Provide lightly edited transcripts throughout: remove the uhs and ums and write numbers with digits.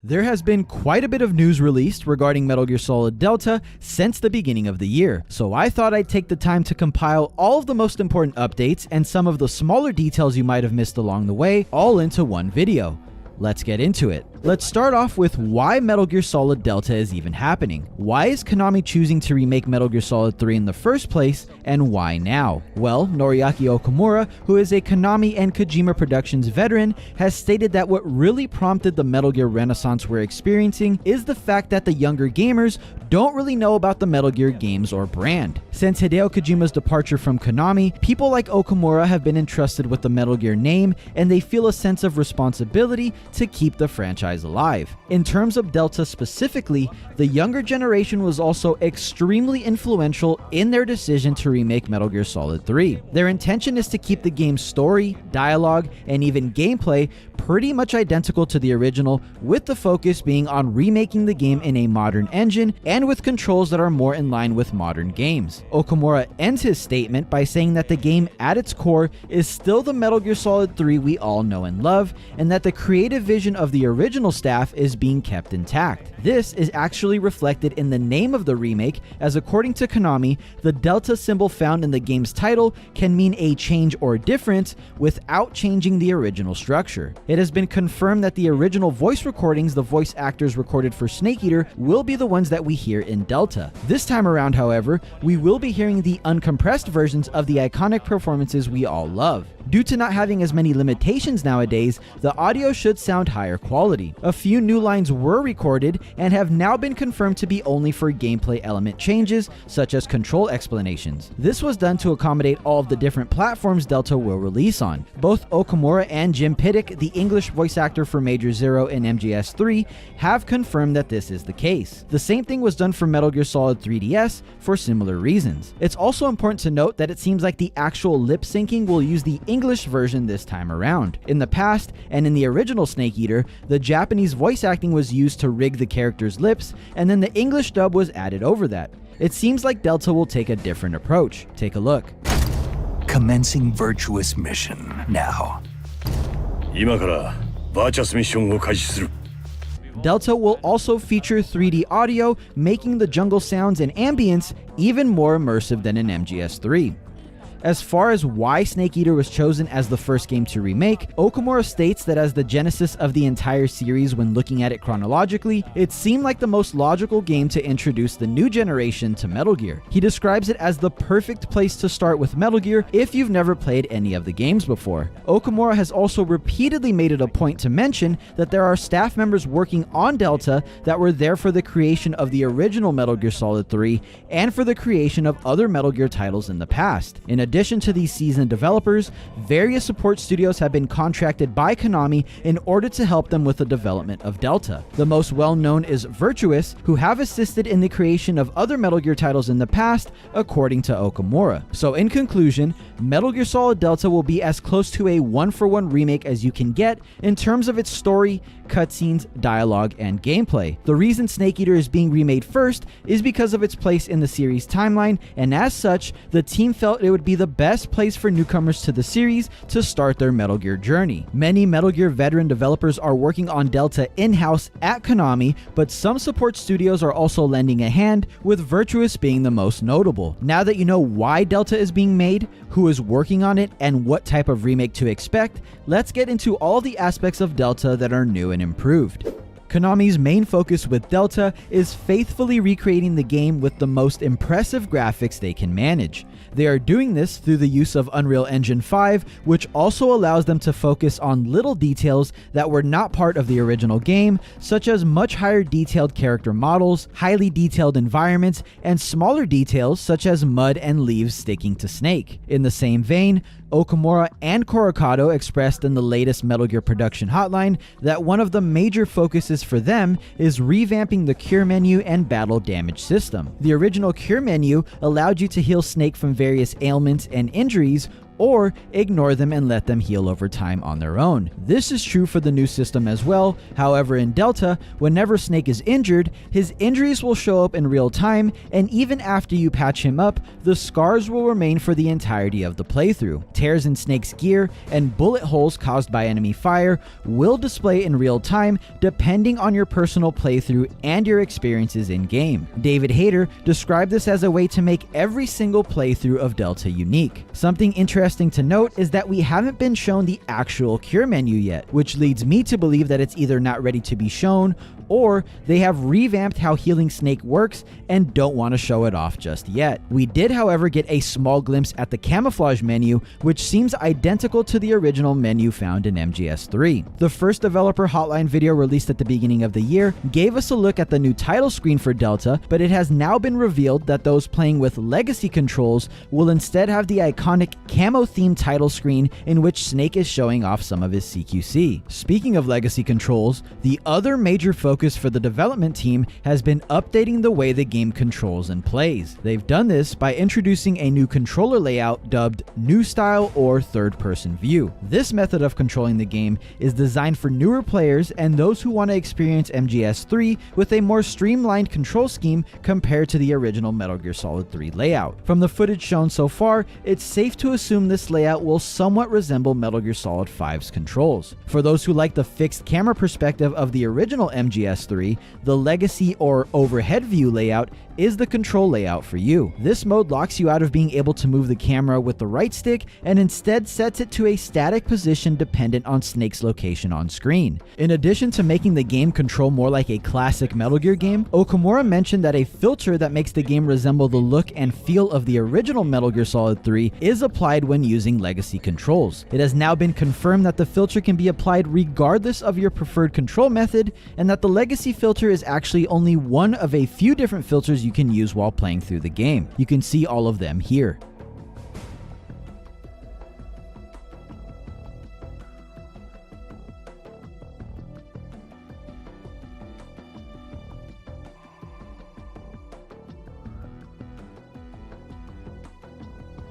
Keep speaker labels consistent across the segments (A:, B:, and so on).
A: There has been quite a bit of news released regarding Metal Gear Solid Delta since the beginning of the year, so I thought I'd take the time to compile all of the most important updates and some of the smaller details you might have missed along the way all into one video. Let's get into it. Let's start off with why Metal Gear Solid Delta is even happening. Why is Konami choosing to remake Metal Gear Solid 3 in the first place, and why now? Well, Noriaki Okamura, who is a Konami and Kojima Productions veteran, has stated that what really prompted the Metal Gear renaissance we're experiencing is the fact that the younger gamers don't really know about the Metal Gear games or brand. Since Hideo Kojima's departure from Konami, people like Okamura have been entrusted with the Metal Gear name, and they feel a sense of responsibility to keep the franchise alive. In terms of Delta specifically, the younger generation was also extremely influential in their decision to remake Metal Gear Solid 3. Their intention is to keep the game's story, dialogue, and even gameplay pretty much identical to the original, with the focus being on remaking the game in a modern engine and with controls that are more in line with modern games. Okamura ends his statement by saying that the game at its core is still the Metal Gear Solid 3 we all know and love, and that the creative vision of the original staff is being kept intact. This is actually reflected in the name of the remake, as according to Konami, the Delta symbol found in the game's title can mean a change or difference without changing the original structure. It has been confirmed that the original voice recordings the voice actors recorded for Snake Eater will be the ones that we hear in Delta. This time around, however, we will be hearing the uncompressed versions of the iconic performances we all love. Due to not having as many limitations nowadays, the audio should sound higher quality. A few new lines were recorded and have now been confirmed to be only for gameplay element changes, such as control explanations. This was done to accommodate all of the different platforms Delta will release on. Both Okamura and Jim Piddock, the English voice actor for Major Zero in MGS3, have confirmed that this is the case. The same thing was done for Metal Gear Solid 3DS for similar reasons. It's also important to note that it seems like the actual lip syncing will use the English version this time around. In the past, and in the original Snake Eater, the Japanese voice acting was used to rig the character's lips, and then the English dub was added over that. It seems like Delta will take a different approach. Take a look.
B: Commencing virtuous mission now.
A: Delta will also feature 3D audio, making the jungle sounds and ambience even more immersive than in MGS3. As far as why Snake Eater was chosen as the first game to remake, Okamura states that as the genesis of the entire series when looking at it chronologically, it seemed like the most logical game to introduce the new generation to Metal Gear. He describes it as the perfect place to start with Metal Gear if you've never played any of the games before. Okamura has also repeatedly made it a point to mention that there are staff members working on Delta that were there for the creation of the original Metal Gear Solid 3 and for the creation of other Metal Gear titles in the past. In addition to these seasoned developers, various support studios have been contracted by Konami in order to help them with the development of Delta. The most well-known is Virtuous, who have assisted in the creation of other Metal Gear titles in the past, according to Okamura. So in conclusion, Metal Gear Solid Delta will be as close to a one-for-one remake as you can get in terms of its story, cutscenes, dialogue, and gameplay. The reason Snake Eater is being remade first is because of its place in the series timeline, and as such, the team felt it would be the best place for newcomers to the series to start their Metal Gear journey. Many Metal Gear veteran developers are working on Delta in-house at Konami, but some support studios are also lending a hand, with Virtuous being the most notable. Now that you know why Delta is being made, who is working on it, and what type of remake to expect, let's get into all the aspects of Delta that are new and improved. Konami's main focus with Delta is faithfully recreating the game with the most impressive graphics they can manage. They are doing this through the use of Unreal Engine 5, which also allows them to focus on little details that were not part of the original game, such as much higher detailed character models, highly detailed environments, and smaller details such as mud and leaves sticking to Snake. In the same vein, Okamura and Korakado expressed in the latest Metal Gear production hotline that one of the major focuses for them is revamping the cure menu and battle damage system. The original cure menu allowed you to heal Snake from various ailments and injuries, or ignore them and let them heal over time on their own. This is true for the new system as well. However, in Delta, whenever Snake is injured, his injuries will show up in real time, and even after you patch him up, the scars will remain for the entirety of the playthrough. Tears in Snake's gear and bullet holes caused by enemy fire will display in real time depending on your personal playthrough and your experiences in game. David Hayter described this as a way to make every single playthrough of Delta unique. Something interesting to note is that we haven't been shown the actual cure menu yet, which leads me to believe that it's either not ready to be shown or they have revamped how healing Snake works and don't want to show it off just yet. We did, however, get a small glimpse at the camouflage menu, which seems identical to the original menu found in MGS3. The first developer hotline video released at the beginning of the year gave us a look at the new title screen for Delta, but it has now been revealed that those playing with legacy controls will instead have the iconic camo-themed title screen in which Snake is showing off some of his CQC. Speaking of legacy controls, the other major focus for the development team has been updating the way the game controls and plays. They've done this by introducing a new controller layout dubbed New Style or Third Person View. This method of controlling the game is designed for newer players and those who want to experience MGS3 with a more streamlined control scheme compared to the original Metal Gear Solid 3 layout. From the footage shown so far, it's safe to assume this layout will somewhat resemble Metal Gear Solid 5's controls. For those who like the fixed camera perspective of the original MGS3, the legacy or overhead view layout is the control layout for you. This mode locks you out of being able to move the camera with the right stick and instead sets it to a static position dependent on Snake's location on screen. In addition to making the game control more like a classic Metal Gear game, Okamura mentioned that a filter that makes the game resemble the look and feel of the original Metal Gear Solid 3 is applied when using legacy controls. It has now been confirmed that the filter can be applied regardless of your preferred control method, and that the legacy filter is actually only one of a few different filters you can use while playing through the game. You can see all of them here.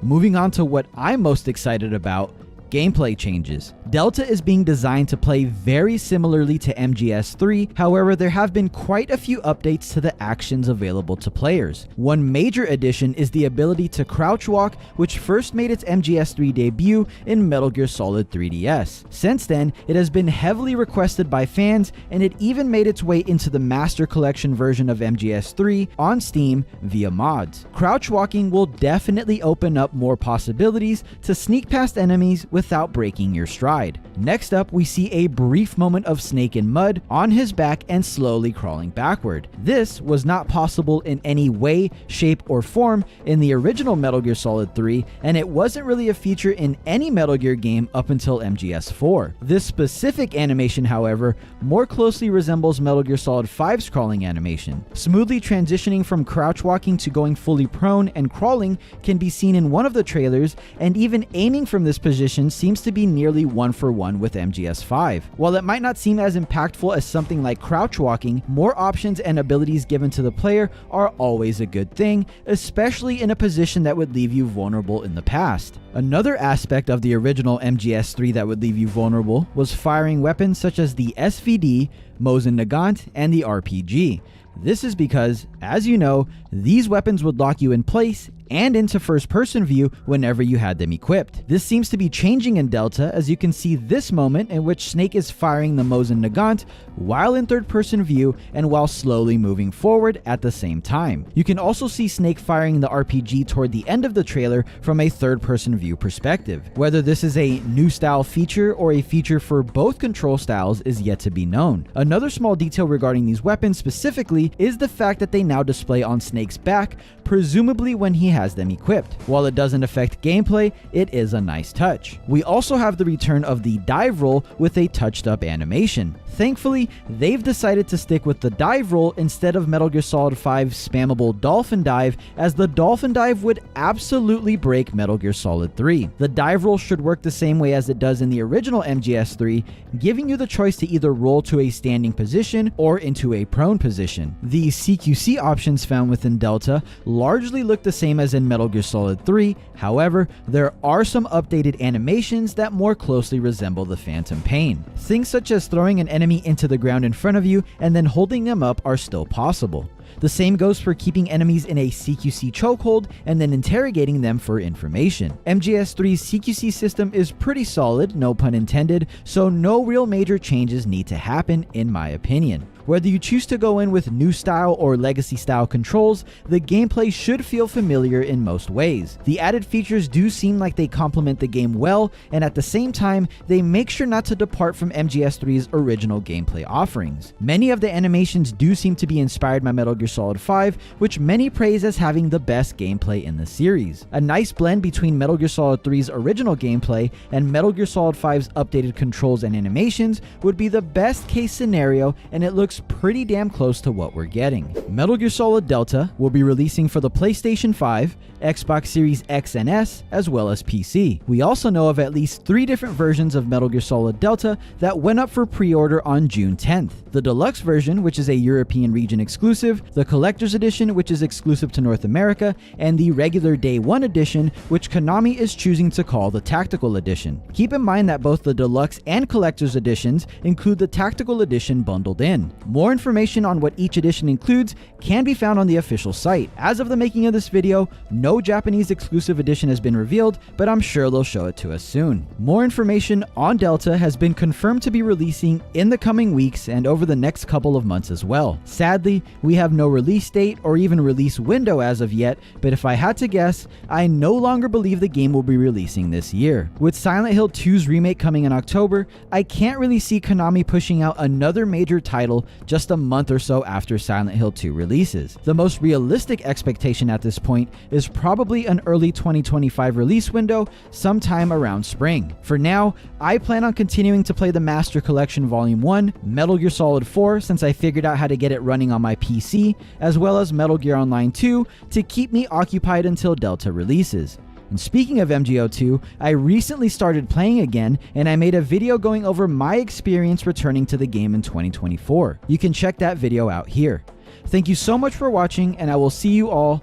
A: Moving on to what I'm most excited about, gameplay changes. Delta is being designed to play very similarly to MGS3, however there have been quite a few updates to the actions available to players. One major addition is the ability to crouch walk, which first made its MGS3 debut in Metal Gear Solid 3DS. Since then, it has been heavily requested by fans, and it even made its way into the Master Collection version of MGS3 on Steam via mods. Crouch walking will definitely open up more possibilities to sneak past enemies without breaking your stride. Next up, we see a brief moment of Snake in mud on his back and slowly crawling backward. This was not possible in any way, shape, or form in the original Metal Gear Solid 3, and it wasn't really a feature in any Metal Gear game up until MGS4. This specific animation, however, more closely resembles Metal Gear Solid 5's crawling animation. Smoothly transitioning from crouch walking to going fully prone and crawling can be seen in one of the trailers, and even aiming from this position seems to be nearly one-for-one with MGS5. While it might not seem as impactful as something like crouch walking, more options and abilities given to the player are always a good thing, especially in a position that would leave you vulnerable in the past. Another aspect of the original MGS3 that would leave you vulnerable was firing weapons such as the SVD, Mosin Nagant, and the RPG. This is because, as you know, these weapons would lock you in place and into first-person view whenever you had them equipped. This seems to be changing in Delta, as you can see this moment in which Snake is firing the Mosin Nagant while in third-person view and while slowly moving forward at the same time. You can also see Snake firing the RPG toward the end of the trailer from a third-person view perspective. Whether this is a new style feature or a feature for both control styles is yet to be known. Another small detail regarding these weapons specifically is the fact that they now display on Snake's back, presumably when he has them equipped. While it doesn't affect gameplay, it is a nice touch. We also have the return of the dive roll with a touched up animation. Thankfully, they've decided to stick with the dive roll instead of Metal Gear Solid 5's spammable dolphin dive, as the dolphin dive would absolutely break Metal Gear Solid 3. The dive roll should work the same way as it does in the original MGS3, giving you the choice to either roll to a standing position or into a prone position. The CQC options found within Delta largely look the same as in Metal Gear Solid 3, however, there are some updated animations that more closely resemble the Phantom Pain. Things such as throwing an enemy into the ground in front of you and then holding them up are still possible. The same goes for keeping enemies in a CQC chokehold and then interrogating them for information. MGS3's CQC system is pretty solid, no pun intended, so no real major changes need to happen in my opinion. Whether you choose to go in with new style or legacy style controls, the gameplay should feel familiar in most ways. The added features do seem like they complement the game well, and at the same time, they make sure not to depart from MGS3's original gameplay offerings. Many of the animations do seem to be inspired by Metal Gear Solid 5, which many praise as having the best gameplay in the series. A nice blend between Metal Gear Solid 3's original gameplay and Metal Gear Solid 5's updated controls and animations would be the best case scenario, and it looks pretty damn close to what we're getting. Metal Gear Solid Delta will be releasing for the PlayStation 5, Xbox Series X and S, as well as PC. We also know of at least 3 different versions of Metal Gear Solid Delta that went up for pre-order on June 10th. The deluxe version, which is a European region exclusive, the collector's edition, which is exclusive to North America, and the regular Day 1 edition, which Konami is choosing to call the Tactical Edition. Keep in mind that both the deluxe and collector's editions include the Tactical Edition bundled in. More information on what each edition includes can be found on the official site. As of the making of this video, no Japanese exclusive edition has been revealed, but I'm sure they'll show it to us soon. More information on Delta has been confirmed to be releasing in the coming weeks and over the next couple of months as well. Sadly, we have no release date or even release window as of yet, but if I had to guess, I no longer believe the game will be releasing this year. With Silent Hill 2's remake coming in October, I can't really see Konami pushing out another major title just a month or so after Silent Hill 2 releases. The most realistic expectation at this point is probably an early 2025 release window sometime around spring. For now, I plan on continuing to play the Master Collection Volume 1, Metal Gear Solid 4 since I figured out how to get it running on my PC, as well as Metal Gear Online 2 to keep me occupied until Delta releases. And speaking of MGO2, I recently started playing again, and I made a video going over my experience returning to the game in 2024. You can check that video out here. Thank you so much for watching, and I will see you all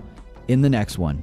A: in the next one.